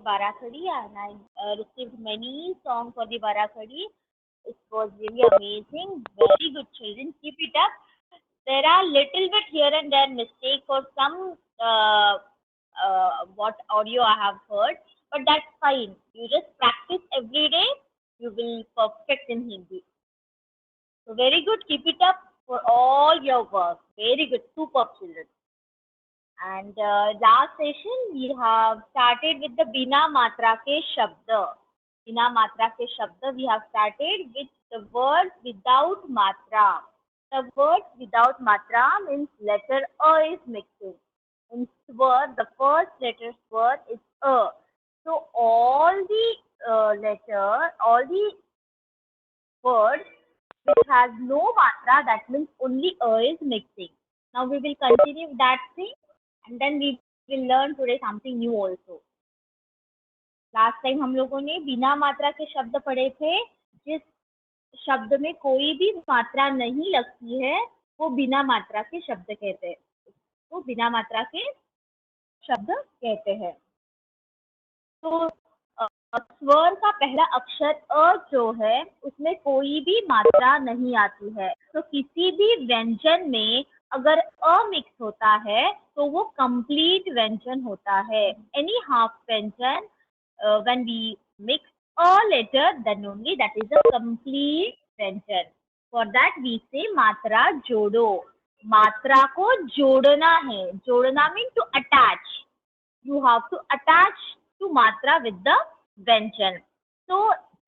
Barakhadi, and I received many songs for the Barakhadi. It was really amazing. Very good, children. Keep it up. There are little bit here and there mistake for some what audio I have heard, but that's fine. You just practice every day. You will perfect in Hindi. So very good. Keep it up for all your work. Very good. Superb, children. And last session we have started with the Bina Matra ke Shabda. Bina Matra ke Shabda we have started with the words without Matra. The words without Matra means letter A is mixing. In swar, the first letter swar is A. So all the all the words which has no matra, that means only a is mixing. Now we will continue that thing and then we will learn today something new also. Last time हम लोगों ने बिना मात्रा के शब्द पढ़े थे. जिस शब्द में कोई भी मात्रा नहीं लगती है वो बिना मात्रा के शब्द कहते हैं. वो बिना मात्रा के शब्द कहते हैं. तो स्वर का पहला अक्षर अ जो है उसमें कोई भी मात्रा नहीं आती है. तो किसी भी व्यंजन में अगर अ मिक्स होता है तो वो कंप्लीट व्यंजन होता है. Any half vyanjan when we mix a letter then only that is a complete vyanjan. For that we say मात्रा जोड़ो. मात्रा को जोड़ना है. जोड़ना mean to attach. You have to attach to matra with the vyanjan. So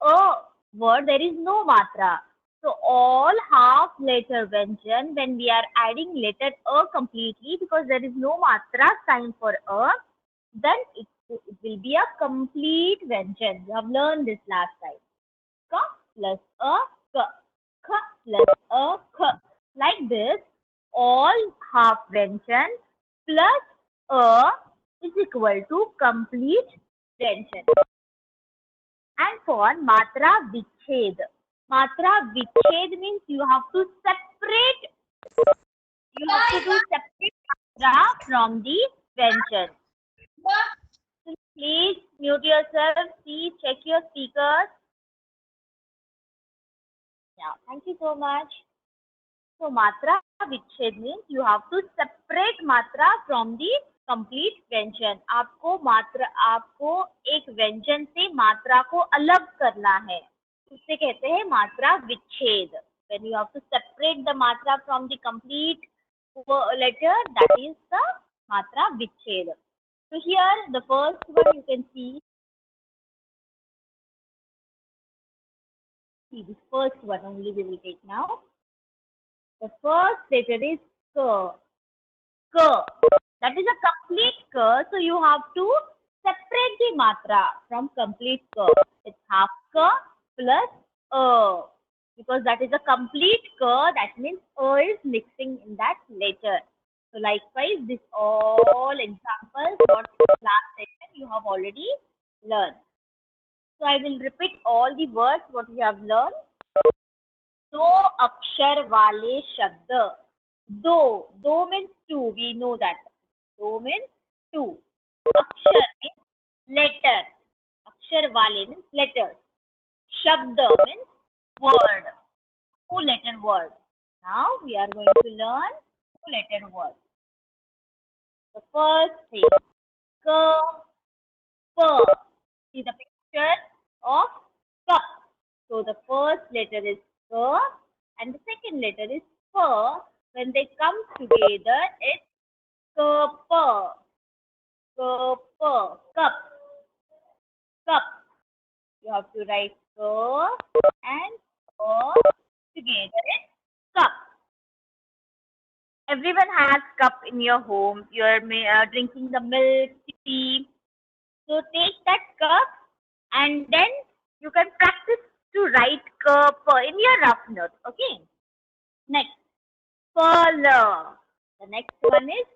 a word there is no matra. So all half letter vyanjan when we are adding letter a completely because there is no matra sign for a, then it will be a complete vyanjan. You have learned this last time. Ka plus a ka, kha plus a kha. Like this, all half vyanjan plus a is equal to complete tension. And for matra viched. Matra viched means you have to separate. You have to do separate matra from the vyanjan. So please mute yourself. See, check your speakers. Yeah, thank you so much. So matra viched means you have to separate matra from the complete व्यंजन. आपको एक व्यंजन से मात्रा को अलग करना है. उससे कहते हैं मात्रा विच्छेद. When you have to separate the matra from the complete letter, that is the matra vicched. So here the first one you can see this first one only we will take now. The first letter is k. K. That is a complete k, so you have to separate the matra from complete k. It's half k plus a. Because that is a complete k, that means a is mixing in that letter. So likewise, this all examples what last session you have already learned. So I will repeat all the words what we have learned. दो अक्षर वाले शब्द. दो means two, we know that. दो means two. अक्षर means letter. अक्षर वाले means letters. शब्द means word. Two letter word. Now we are going to learn two letter word. The first thing, cup. See the picture of cup. So the first letter is K and the second letter is P. When they come together, it's cup. Cup. You have to write K and P together. It's cup. Everyone has cup in your home. You're drinking the milk, tea. So take that cup and then you can practice to write cup in your rough note. Okay. Next, pearl. The next one is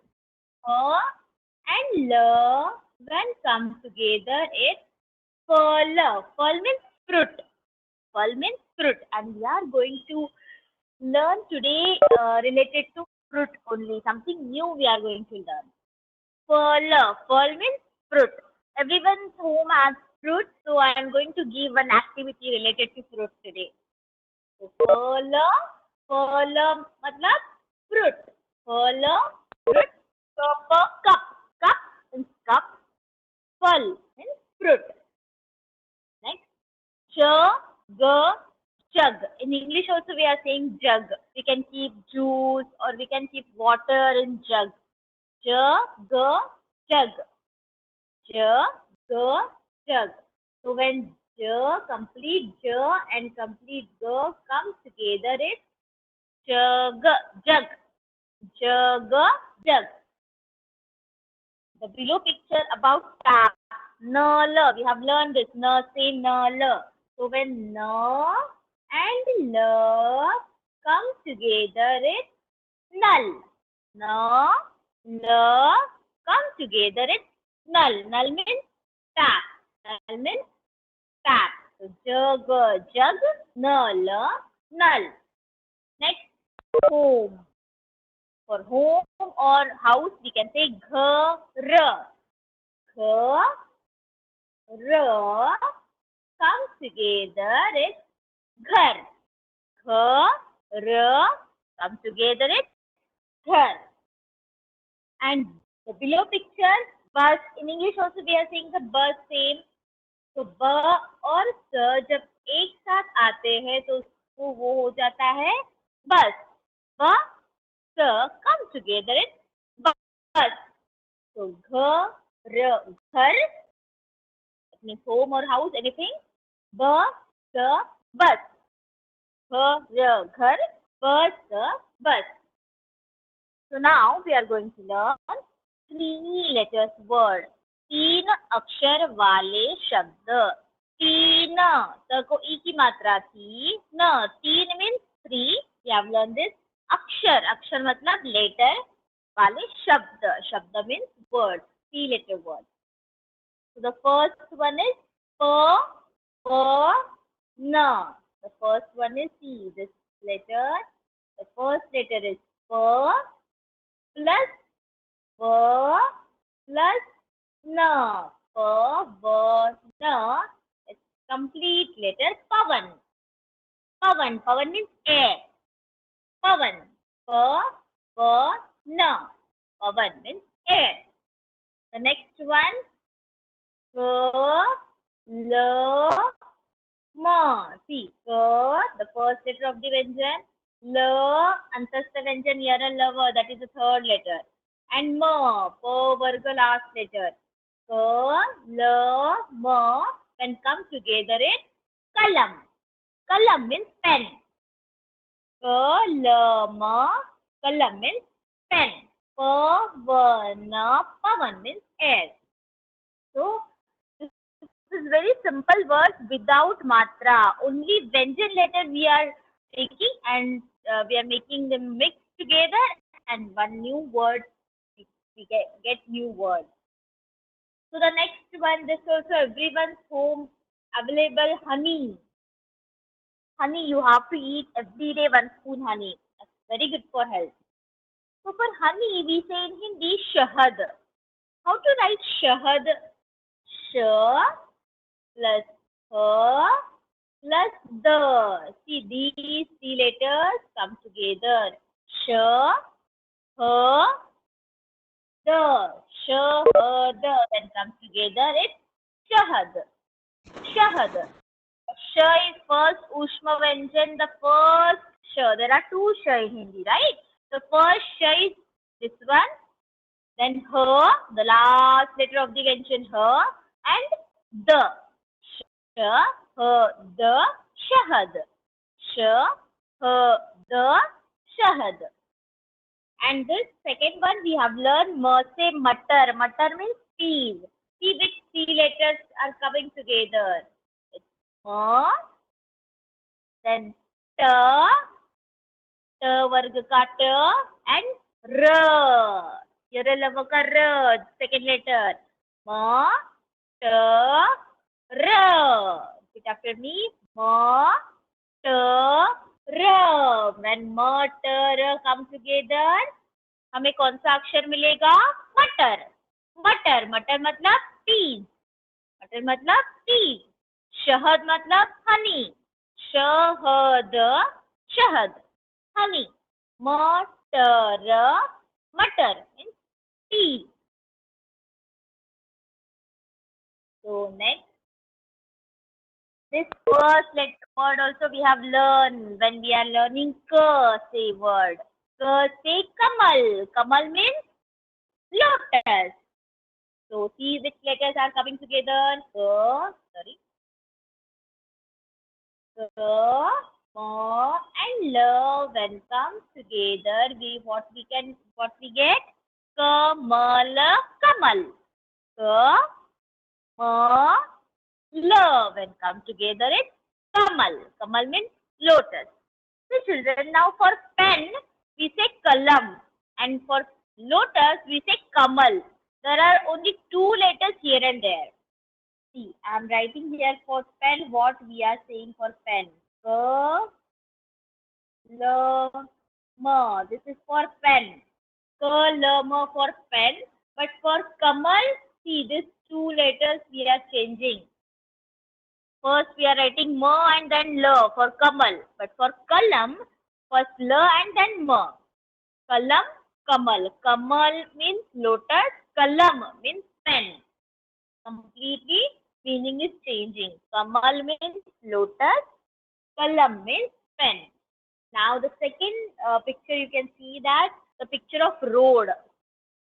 and l. When come together, it's pearl. Pearl means fruit. Pearl means fruit, and we are going to learn today related to fruit only. Something new we are going to learn. Pearl. Pearl means fruit. Everyone's home has fruit, so I am going to give one activity related to fruit today. So, फल मतलब fruit. फल, fruit. So, cup. Cup means cup. फल means fruit. Next, jug. In English also we are saying jug. We can keep juice or we can keep water in jug. Jug. Jug. Jug. So when complete j and complete g come together, it's jug. Jug. Jug. The below picture about tap. Null. We have learned this. N, say null. So when N and L come together, it's null. N, L come together, it's null. Null means tap. Null means tap. So jug, null, null. Next, home. For home or house, we can say ghar. Ghar comes together, it's ghar. Ghar comes together, it's ghar. And the below picture, bus. In English also we are saying the bus same. तो ब और स जब एक साथ आते हैं तो उसको वो हो जाता है बस. ब स come together in bus. So घर means home or house, anything. B bus. घर bus bus. So now we are going to learn 3 letters word. 3 अक्षर वाले शब्द. 3 त को ई की मात्रा थी. न 3 means 3. We have learned this. अक्षर. अक्षर मतलब letter वाले शब्द. शब्द means word. 3 letter word. So the first one is n. The first one is C. This letter. The first letter is plus plus n. N. It's complete letter pavan. Pavan means air. Pavan. N. Pavan means air. The next one. See, the first letter of the Vyanjan. Antastha Vyanjan, yara lava, that is the third letter. And varga last letter. When come together, it's kalam. Kalam means pen. Kalam means pen. Pavan means air. So, this is very simple words without matra. Only Vyanjan letter we are taking and we are making them mix together and one new word. We get new word. So the next one, this also everyone's home available, honey. Honey, you have to eat every day 1 spoon honey. That's very good for health. So for honey, we say in Hindi, shahad. How to write shahad? Sh plus plus the. See, these 3 letters come together. Sh, the. Then comes together, it's shahad. Shahad. Sh is first Ushma Vyanjan, the first sh. There are 2 sh in Hindi, right? The first sh is this one. Then the last letter of the Vyanjan, and the. Sh, the, shahad. Sh, the, shahad. And this second one we have learned say matar. Matar means peas. See which 3 letters are coming together. It's then varga ka ta, and r. Yara lava ka r, second letter. R. Repeat after me. R. When matar come together, हमें कौन सा अक्षर मिलेगा? मटर. मटर. मटर मतलब peas. मटर मतलब tea. शहद मतलब honey. शहद, शहद, honey. मटर, मटर means tea. So next, this first letter word also we have learned when we are learning ka say word. Ka say kamal. Kamal means lotus. So see which letters are coming together. Ka, sorry. Ka, ma, and la. When comes together, what we get? Kamal, kamal. Ka, ma, la. When come together, it's kamal. Kamal means lotus. So children, now for pen we say kalam, and for lotus we say kamal. There are only two letters here and there. See, I am writing here for pen what we are saying for pen. Ka, la, ma. This is for pen. Ka, la, ma for pen. But for kamal, see these two letters we are changing. First we are writing ma and then la for kamal. But for kalam, first la and then ma. Kalam, kamal. Kamal means lotus. Kalam means pen. Completely meaning is changing. Kamal means lotus. Kalam means pen. Now the second picture you can see that the picture of road.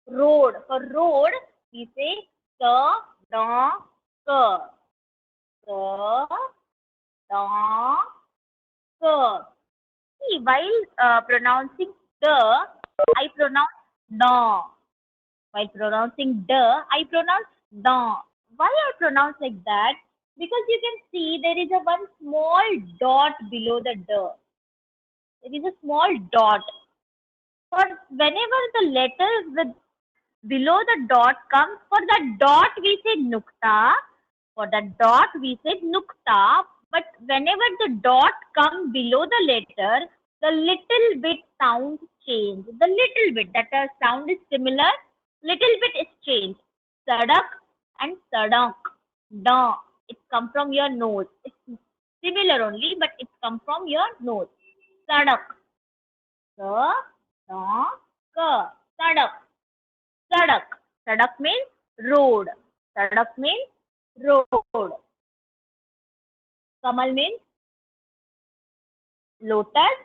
Road. For road we say ka, da, ka. Ka, da, ka. See, while pronouncing the, I pronounce da. While pronouncing the, I pronounce da. Why I pronounce like that? Because you can see there is a one small dot below the the. There is a small dot. For whenever the letter with below the dot comes, for the dot we say nukta. For the dot we say nukta. But whenever the dot comes below the letter, the little bit sound change. The little bit that sound is similar, little bit is changed. Sadak and sadak. Da. It come from your nose. It's similar only, but it come from your nose. Sadak. Sa, da, ka. Sadak. Sadak. Sadak means road. Sadak means road. Kamal means lotus.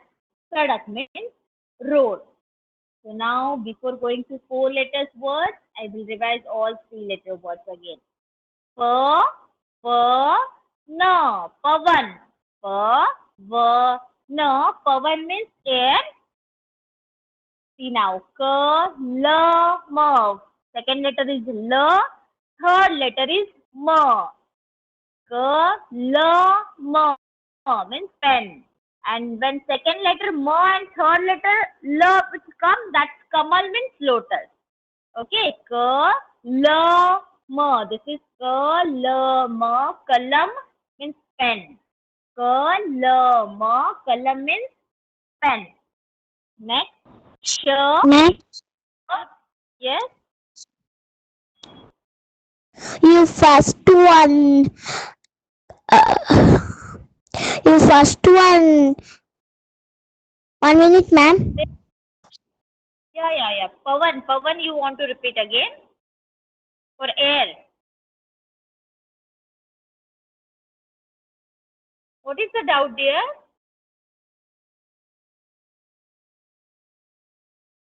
Sadak means road. So now, before going to four letters words, I will revise all three letter words again. Pa, pa, na, pavan. Pa, va, na, pavan means air. See now, ka, la, ma. Second letter is la. Third letter is ma. Ka, la, ma means pen. And when second letter ma and third letter la which come, that's kamal means lotus. Okay, ka, la, ma. This is ka, la, ma. Kalam means pen. Ka, la, ma. Kalam means pen. Next, sh. Next, Yes. you first one. Uh, you first one. 1 minute, ma'am. Yeah. Pavan, Pavan, you want to repeat again for air. What is the doubt there?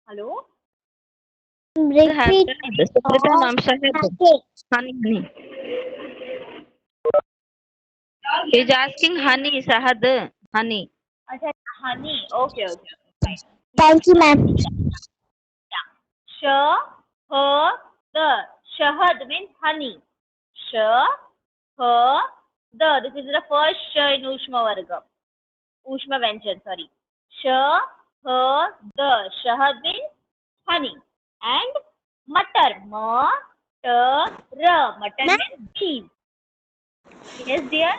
Hello? Repeat. Suprita All. ma'am, Shahid. Okay. Honey. He's asking honey, Shahad. Honey. अच्छा, honey. Okay. Fine. Thank you, ma'am. Yeah. Shahad. Shahad means honey. Shahad. This is the first sh in Ushma Varga. Ushma Vyanjan, sorry. Shahad. Shahad means honey. And matar. Matar. Matar Ma'am, means cheese. Yes, dear.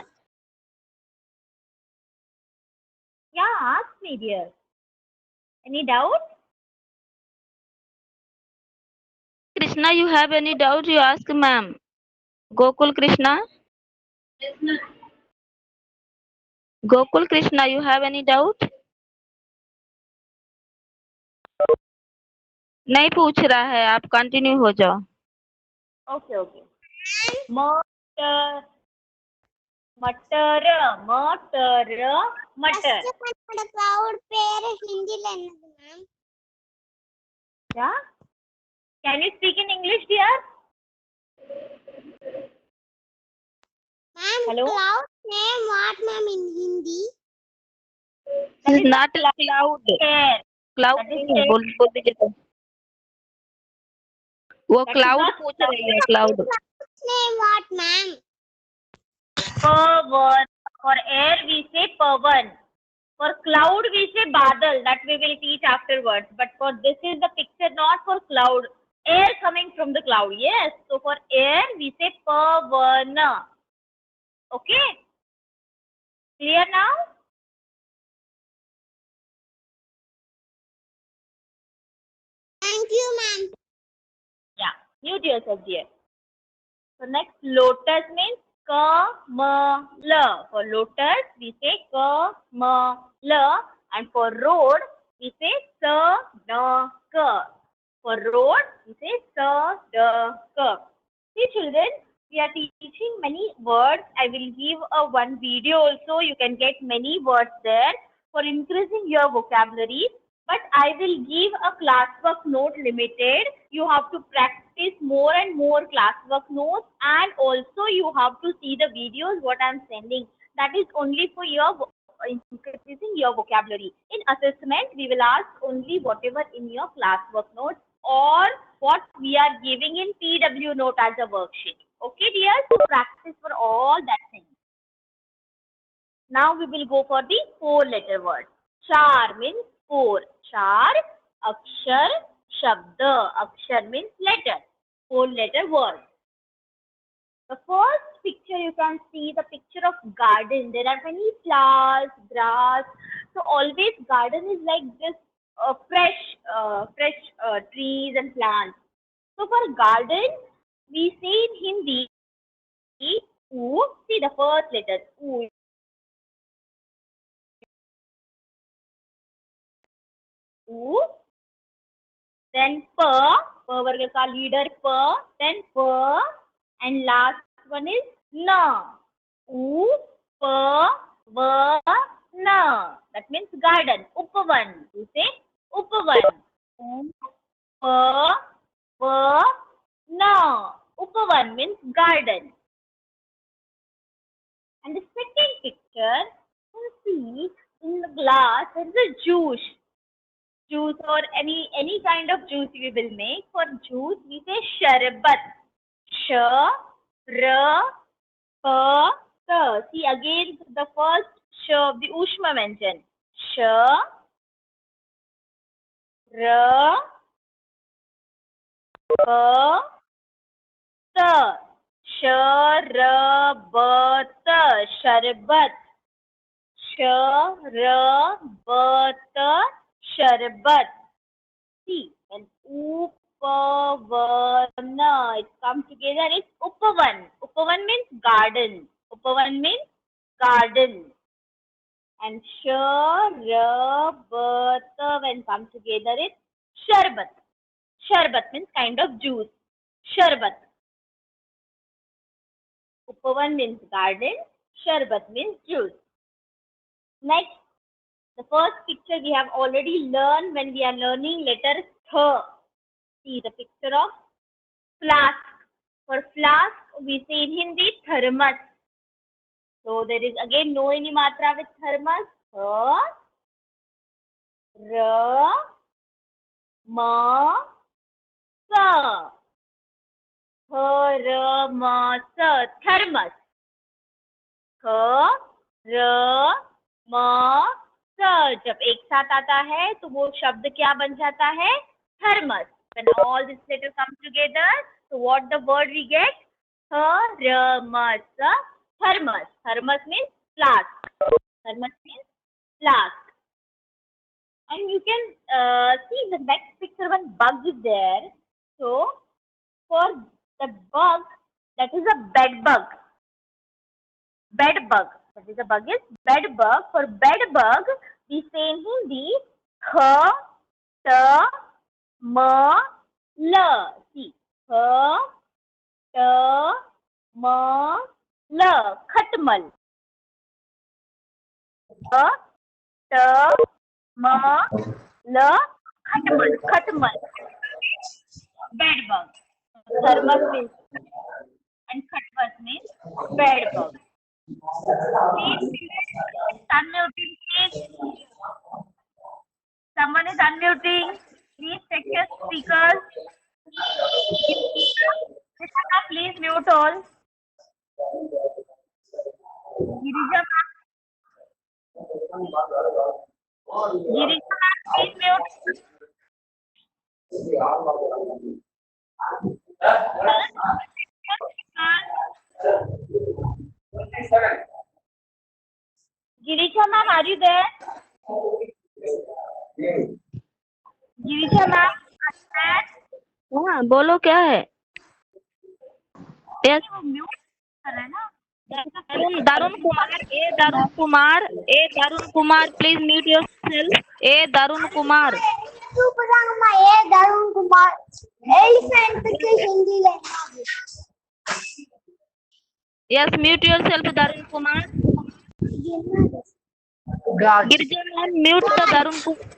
Yeah, ask me, dear. Any doubt? Krishna, you have any doubt? You ask ma'am. Gokul Krishna. Gokul Krishna, you have any doubt? नहीं पूछ रहा है, आप continue हो जाओ. Okay, okay. मटर मटर मटर मटर. क्लाउड पेड़ हिंदी लेना ma'am. Yeah. Can you speak in English, dear? Ma'am, Hello? cloud name what ma'am in Hindi? That is Not a cloud. air. Cloud That is नहीं है, air. बोल दीजिए तो. वो That is cloud not पूछ रही है, cloud. Cloud name what ma'am? Pavan. For air we say pavan. For cloud we say badal. That we will teach afterwards. But for this is the picture not for cloud. Air coming from the cloud. Yes. So for air we say pavana. Okay. Clear now? Thank you ma'am. Yeah. Mute yourself, dear. So next, lotus means kamala. For lotus, we say kamala. And for road, we say sadaka. For road, we say sadaka. See children, we are teaching many words. I will give a one video also. You can get many words there for increasing your vocabulary. But I will give a classwork note limited. You have to practice more and more classwork notes, and also you have to see the videos what I am sending. That is only for your increasing your vocabulary. In assessment, we will ask only whatever in your classwork notes or what we are giving in PW note as a worksheet. Okay, dear? So practice for all that things. Now we will go for the 4-letter word. Char means 4. Char, akshar, shabda. Akshar means letter. 4-letter word. The first picture you can see the picture of garden. There are many flowers, grass. So always garden is like this fresh trees and plants. So for garden, we say in Hindi, oo. See the first letter, oo. Oo. Then pa varga ka leader pa, then pa, and last one is na. U, pa, va, na. That means garden. Upavan. You say upavan. U, pa, va, na. Upavan means garden. And the second picture, you see in the glass there is a juice. Juice or any kind of juice we will make. For juice we say sharbat. Sh, r, pa, ta. See again the first sh of the Ushma mentioned. Sh, r, pa, ta. Sharabat. Sharbat. Sharabat. Sharbat. See, and upavana. It comes together. It's upavan. Upavan means garden. Upavan means garden. And sharabata, when comes together, it's sharbat. Sharbat means kind of juice. Sharbat. Upavan means garden. Sharbat means juice. Next, the first picture we have already learned when we are learning letter th. See the picture of flask. For flask, we say in Hindi thermos. So there is again no any matra with thermos. Th, r, ma, sa. Thermos. Thermos. th, r, ma, sa. जब एक साथ आता है तो वो शब्द क्या बन जाता है? Thermos. When all these letters come together, so what the word we get? Thermos. Thermos. Thermos means flask. Thermos means flask. And you can see the next picture, one bug is there. So for the bug, That is a bed bug. Bed bug. That is a bug is bed bug. For bed bug, we say in Hindi, kh, ta, ma, la. See, kh, ta, ma, la. Khatmal. Kh, ta, ma, la. Khatmal. Khatmal. Bed bug. Thermal means and khatmal means bed bug. Please, unmuting, please. Someone is unmuting. Please check your speakers. Rishana, please mute all. Girija ma'am, Girija ma'am, please mute. Girija ma'am, are you there? Girija ma'am हाँ बोलो क्या है? Yes. वो mute कर रहे हैं ना. Darun Kumar, please mute yourself. Darun Kumar. Superangma A. Darun Kumar. Elephant के हिंदी लेना. Yes, mute yourself, Darun Kumar. Girija ma'am, mute the Darun Kumar.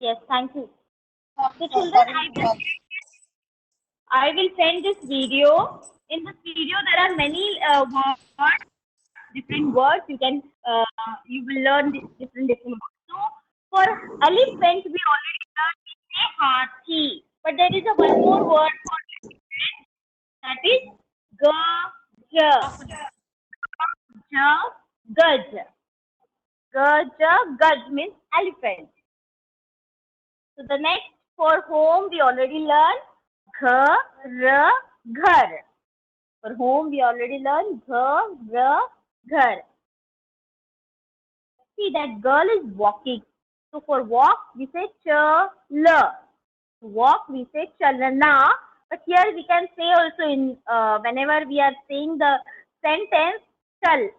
Yes, thank you. So children, I will send this video. In this video, there are many words, different words. You will learn different words. So for elephant, we already learned we say hathi, but there is a one more word for elephant, that is gaj. Gaj means elephant. So the next for home we already learned ghar. For home we already learned ghar. See, that girl is walking. So for walk we say chala. To walk we say chalana. But here we can say also in whenever we are saying the sentence chal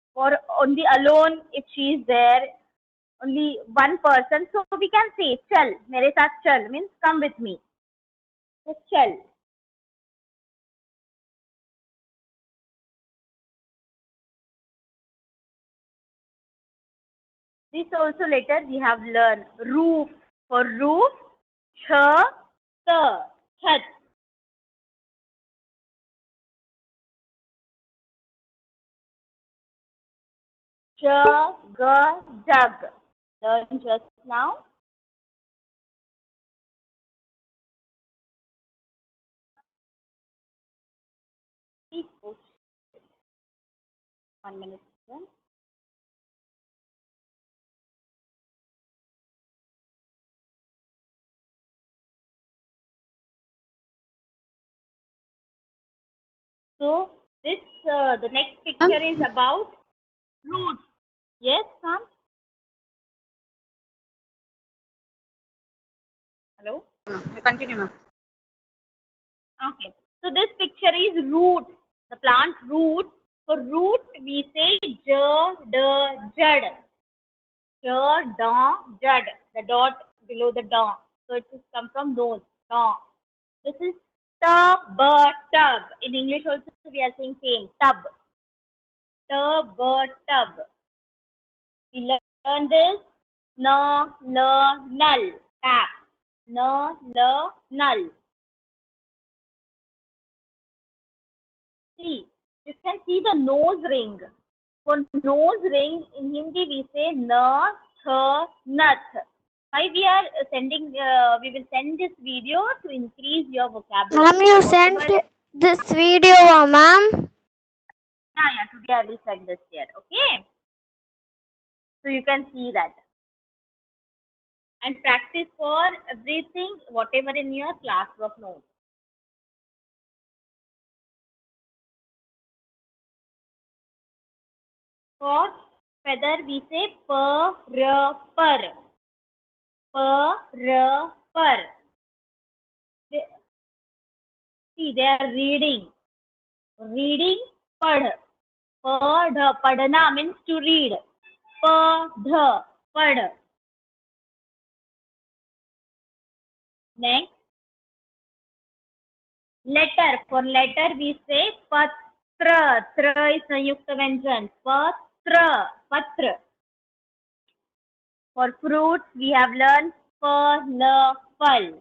for only alone if she is there, only one person, so we can say chal, mere saath chal means come with me. So chal. This also later we have learned roof. For roof, chhat. Jug. Learn just now. Please push. 1 minute. So this the next picture is about roots. Yes, ma'am. Hello. Continue, ma'am. Okay. So this picture is root. The plant root. For root we say jad. Jad. The dot below the da. So it is come from nose. Da. This is tub. In English also we are saying same. Tub. We learn this. Null. Tap. Null. See, you can see the nose ring. For nose ring, in Hindi we say na, tha, nath. Why we are sending, we will send this video to increase your vocabulary. Ma'am, you sent this video, ma'am. Yeah, today I will send this here, okay? So you can see that. And practice for everything, whatever in your classwork notes. For feather, we say per. See, they are reading. Reading, pad. Pad. Padna means to read. Pad. Pad. Next, letter. For letter, we say patra. Tra is Sanyukta Vyanjan. Patra. Patra. For fruits, we have learned phala, phal.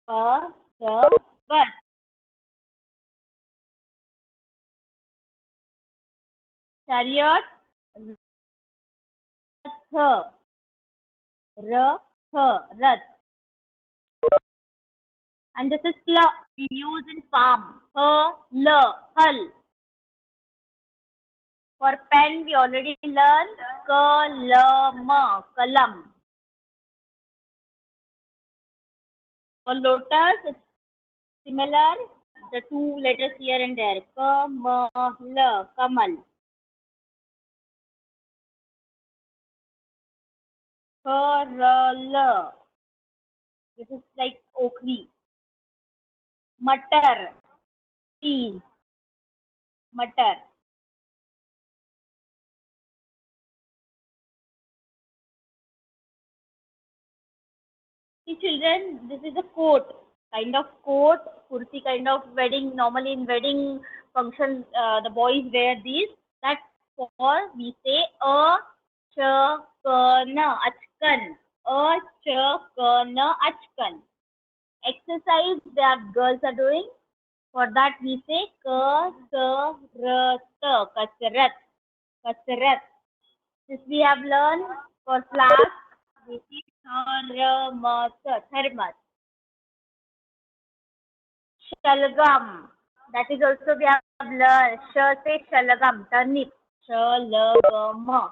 Pa, the, but. Chariot, rath, rath. And this is kla we use in farm. Hull. For pen, we already learned kalam, kalam. For lotus, it's similar. The two letters here and there. Kamal, kamal. Karala. This is like okri. Matar, peas, matar. See children, this is a coat, kind of coat, kurti kind of wedding. Normally in wedding function, the boys wear these. That's for we say a chakana achkan. A chakana achkan. Exercise that girls are doing. For that we say kasrat, kasrat, kasrat. This we have learned for flask. We see thermos, thermos. Shalgam. That is also we have learned. Sh say shalgam, turnip. Shalgam.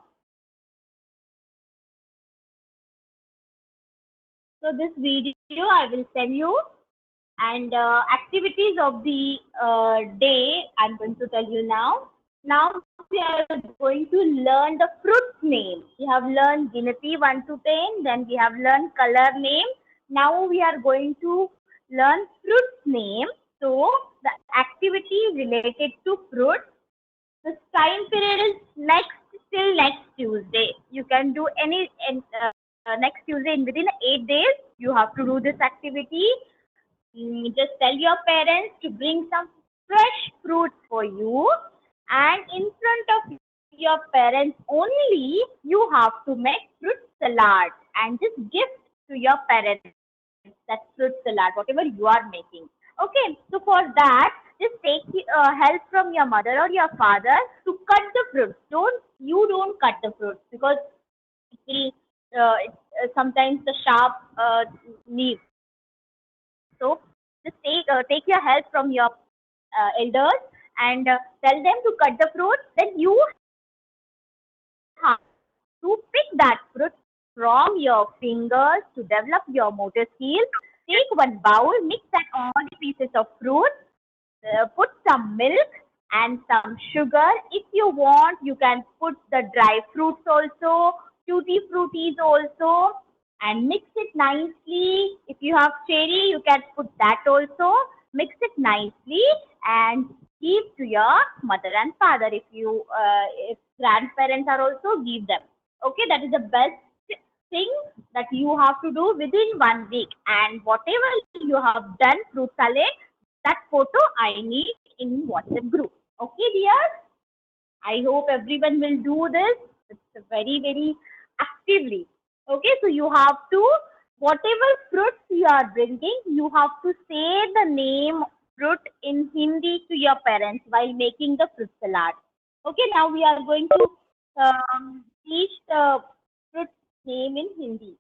So this video I will send you, and activities of the day I'm going to tell you now. Now we are going to learn the fruit name. We have learned Ginati 1 to 10, then we have learned color name. Now we are going to learn fruit name. So the activity related to fruit. The time period is till next Tuesday. You can do any next Tuesday within 8 days. You have to do this activity. Just tell your parents to bring some fresh fruits for you, and in front of your parents only you have to make fruit salad and just gift to your parents that fruit salad, whatever you are making. Okay, so for that, just take help from your mother or your father to cut the fruits. Don't cut the fruits because it will sometimes the sharp leaves. So just take your help from your elders and tell them to cut the fruit. Then you have to pick that fruit from your fingers to develop your motor skills. Take one bowl, mix that all the pieces of fruit, put some milk and some sugar. If you want, you can put the dry fruits also, tutti fruities also, and mix it nicely. If you have cherry, you can put that also. Mix it nicely and give to your mother and father. If grandparents are also, give them. Okay, that is the best thing that you have to do within 1 week. And whatever you have done, fruit salad, that photo I need in WhatsApp group. Okay, dear? I hope everyone will do this. It's very, very actively. Okay, so you have to, whatever fruits you are bringing, you have to say the name fruit in Hindi to your parents while making the fruit salad. Okay, now we are going to teach the fruit name in Hindi.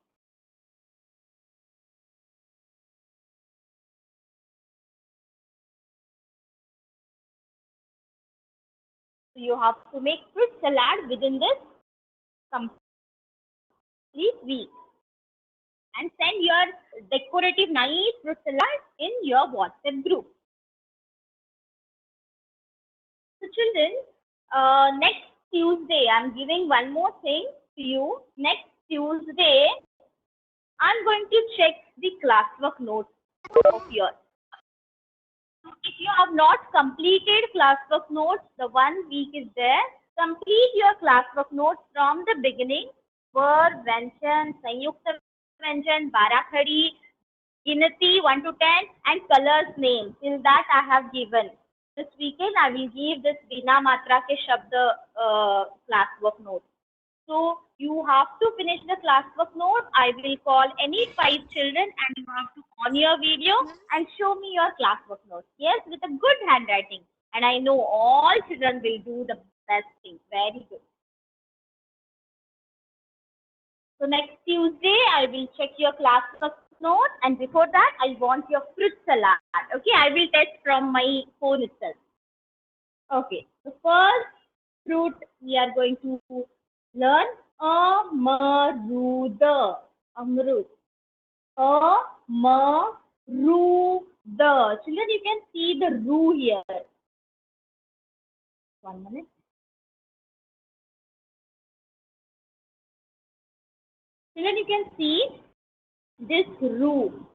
So you have to make fruit salad within this complete week and send your decorative nice fruit salad in your WhatsApp group. So children, next Tuesday, I'm giving one more thing to you. Next Tuesday, I'm going to check the classwork notes of yours. If you have not completed classwork notes, the 1 week is there. Complete your classwork notes from the beginning. Word, Vyanchan, Sanyukta Vyanchan, Barakhadi, Ginati 1 to 10, and colors name. Till that I have given. This weekend I will give this Bina Matra ke Shabd classwork notes. So you have to finish the classwork note. I will call any 5 children and you have to on your video and show me your classwork notes. Yes, with a good handwriting. And I know all children will do the best thing. Very good. So next Tuesday, I will check your classwork note. And before that, I want your fruit salad. Okay, I will test from my phone itself. Okay, the first fruit we are going to learn Amarud. Amrud. Amarud. Children, you can see the ru here. 1 minute. Children, you can see this ru.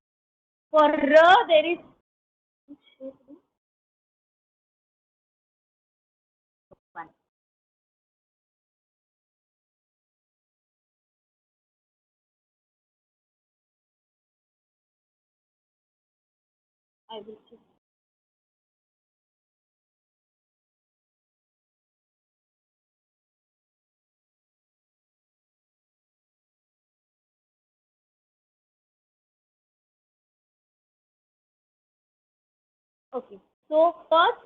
For ra, there is. One. I will check. Okay. So first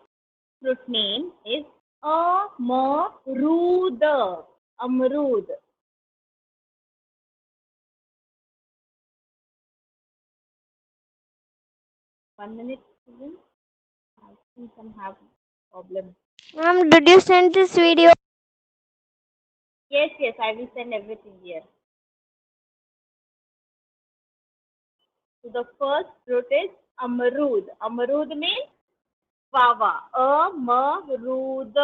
fruit name is Amarud. Amrud. One minute, children. I think some have problem. Ma'am, did you send this video? Yes, I will send everything here. So the first fruit is Amarud. Amarud means guava. Amarud.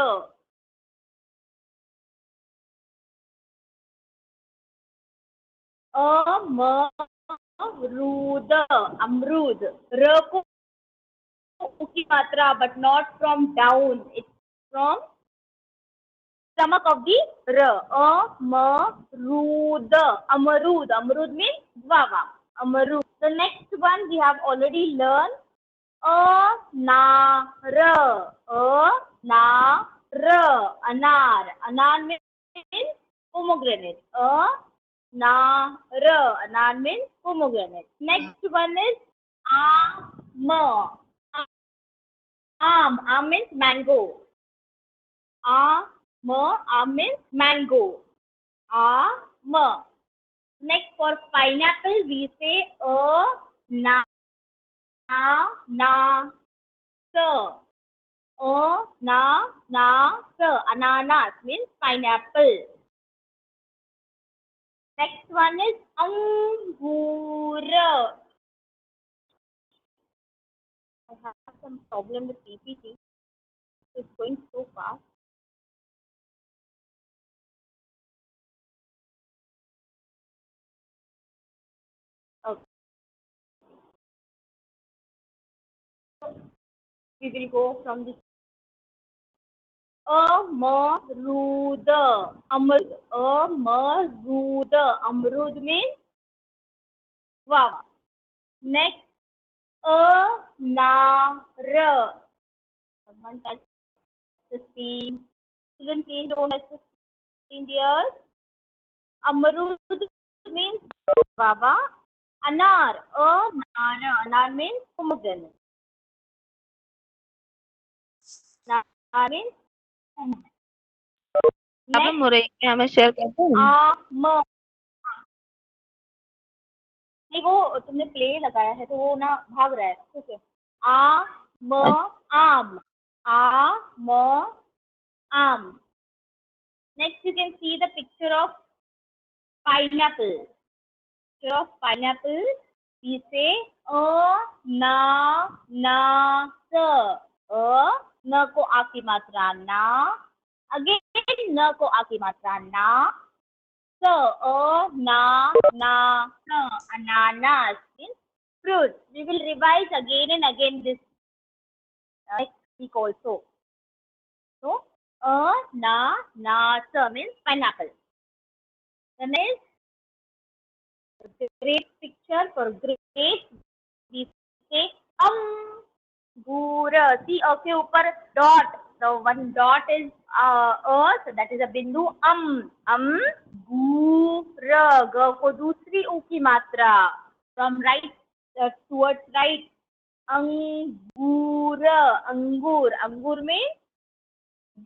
Amarud. Amrud. R ko ki matra, but not from down. It's from stomach of the R. Amarud. Amarud. Amarud means guava. Amarud. The next one we have already learned. Anar. Anar. Anar. Anar means pomegranate. Anar. Anar means pomegranate. Next one is Am. Am means mango. Am means mango. Am. Next for pineapple we say na sir. Sir. Ananas means pineapple. Next one is angur. I have some problem with PPT. It's going so fast. Okay. We will go from this. Amarud. Amrud. Amarud. Amrud means guava. Next, anar. Someone touch the screen. Children, please don't touch the screen, dear. Amrud means guava. Anar. Anar means pomegranate. Anar means pomegranate. अब मुरई के हमें share करते हैं आम. नहीं वो तुमने प्ले लगाया है तो वो ना भाग रहा है. ठीक है. आम. आम. Next you can see the picture of pineapple. Picture of pineapple. We say na na को आ की मात्रा ना. Again na को आ की मात्रा ना. Ananas means fruit. We will revise again and again this next week also. So, means pineapple. The next great picture for great we say अंगूर. See okay ऊपर dot. The one dot is earth, that is a bindu. अंगूर. ग को दूसरी ऊ की मात्रा from right towards right. अंगूर. अंगूर. अंगूर में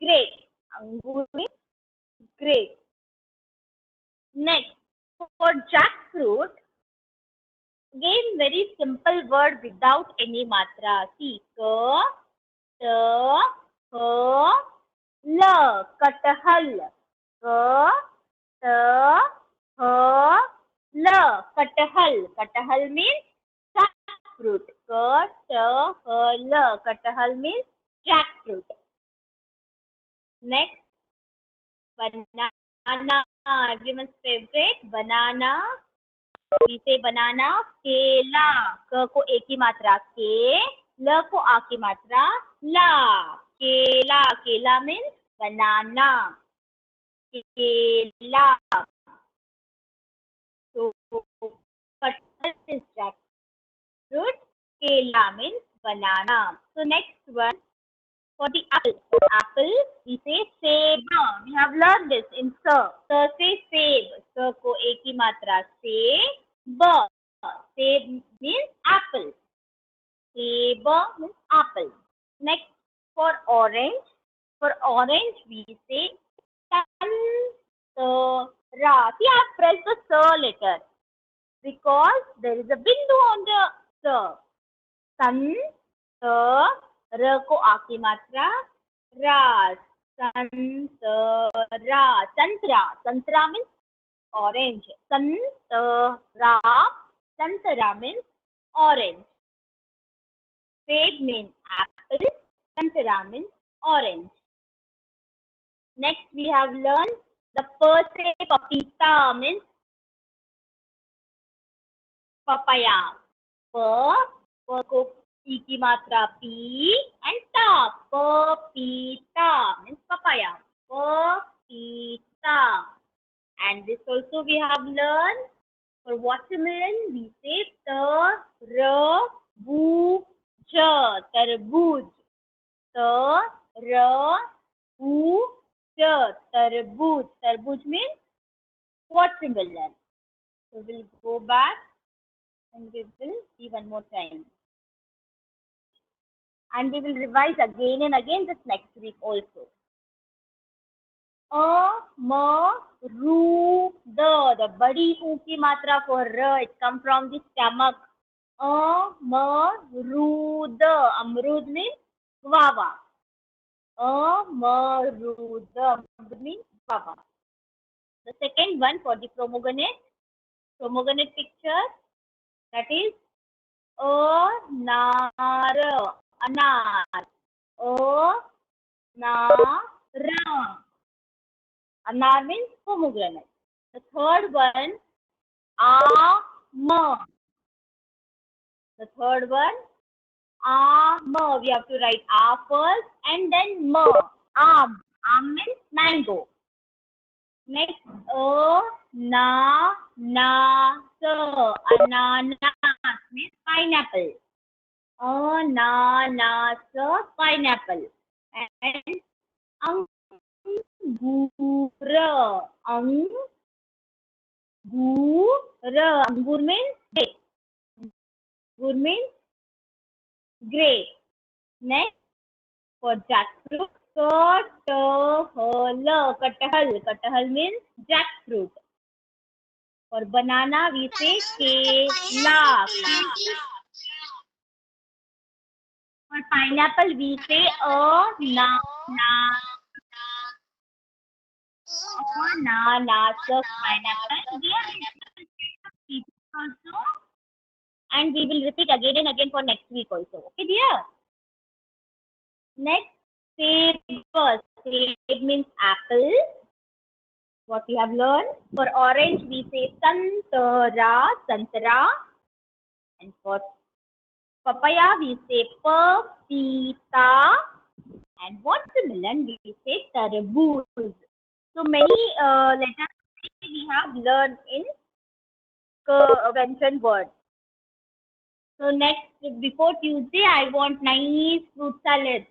grape. अंगूर में grape. Next, for jackfruit, again very simple word without any matra. See, ka, ta, ha, la, kathal. Ka, ta, ha, la, kathal. Kathal means jackfruit. Ka, ta, ha, la, kathal means jackfruit. Next, banana. Everyone's favorite, banana. We say banana. केला. क को एक ही मात्रा के, ल को आ की मात्रा ला. केला. केला means banana. केला. So kathal is jackfruit. Kela means banana. So next one. For the apple. For apple, we say seb. We have learned this in sir. Sir say seb. Sir ko ek hi matra seb. Seb means apple. Seb means apple. Next, for orange. For orange, we say santara. See, I have pressed the sir letter because there is a bindu on the sir. Santara. र को आ की मात्रा रा. संतरा. संतरा. संतरा means orange. संतरा. संतरा means orange. Seb means apple. Santara means orange. Next we have learned the first say papita means papaya. Pa ko P की मात्रा P and ta. Papita means papaya. Papita. And this also we have learned. For watermelon we say tarabooj. Tarbooj. Tarabooj. Tarbooj. Tarbooj means watermelon. So we'll go back and we will see one more time. And we will revise again and again this next week also. The badi oo ki matra for r, it comes from the stomach. Amrud. Amrud means guava. Amrud. Amrud means guava. The second one for the pomegranate. Pomegranate picture, that is anar. Anar. Anar. Anar means pomegranate. The third one, the third one, we have to write a first and then ma. Am means mango. Next, ananas means pineapple. Ananas, pineapple. And angur. Angur means grape. Angur means grape. Next, for jackfruit, kathal. Kathal means jackfruit. For banana, we say kela. For pineapple, we say ananas. Pineapple. Also, and we will repeat again and again for next week also. Okay, dear? Next, seb. Seb means apple. What we have learned? For orange, we say santara, santara. And for papaya, we say papita. And watermelon, we say tarboos. So many letters we have learned in mentioned words. So next, before Tuesday, I want nice fruit salad.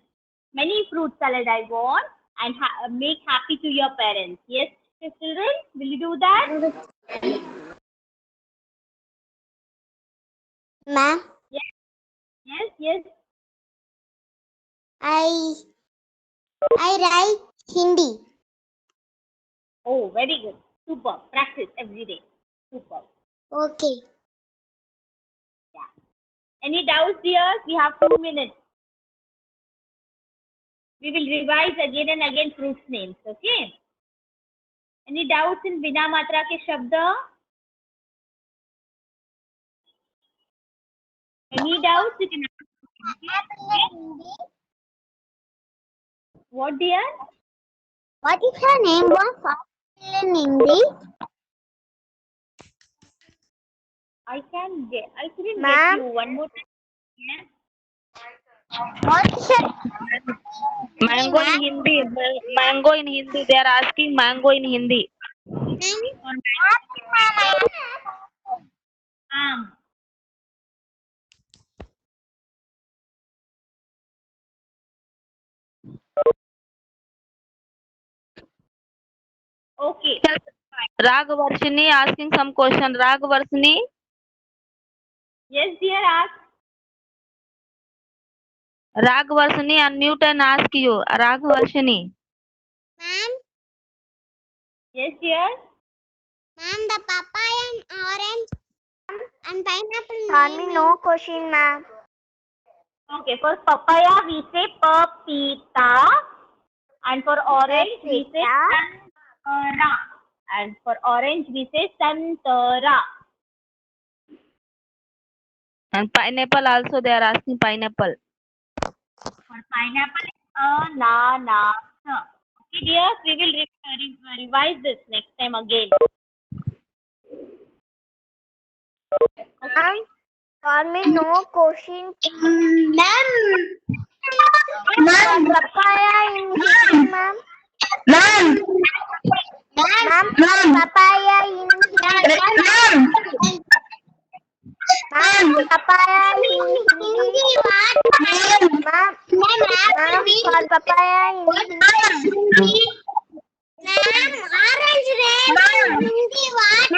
Many fruit salad I want, and make happy to your parents. Yes, children, will you do that? Ma'am, Yes. I write Hindi. Oh, very good. Super. Practice every day. Super. Okay. Yeah. Any doubts, dears? We have 2 minutes. We will revise again and again fruits names. Okay. Any doubts in Bina Matra ke Shabda? Any doubts? You can ask. What, dear? What is her name? Was in Hindi? I couldn't get Ma'am? you. One more time. Yes. What is her Mango in Hindi. Mango in Hindi. They are asking mango in Hindi. Okay. Ragvarshini asking some question. Ragvarshini. Yes, dear. Ask. Ragvarshini, unmute and ask you. Ragvarshini. Ma'am? Yes, dear. Ma'am, the papaya and orange and pineapple. Tell me no question, ma'am. Okay. For papaya, we say papita. And for orange, we say santara. And for orange, we say santara. And pineapple also they are asking pineapple. For pineapple, ananas. Okay, dears, we will revise this next time again. Ma'am, for me no question. Ma'am. Ma'am. Papaya in Hindi, ma'am. Ma'am. Ma'am. Papaya in Hindi. Ma'am. Papaya in Hindi. Ma'am. Ma'am. For papaya in Hindi. Ma'am. Orange red. Hindi what?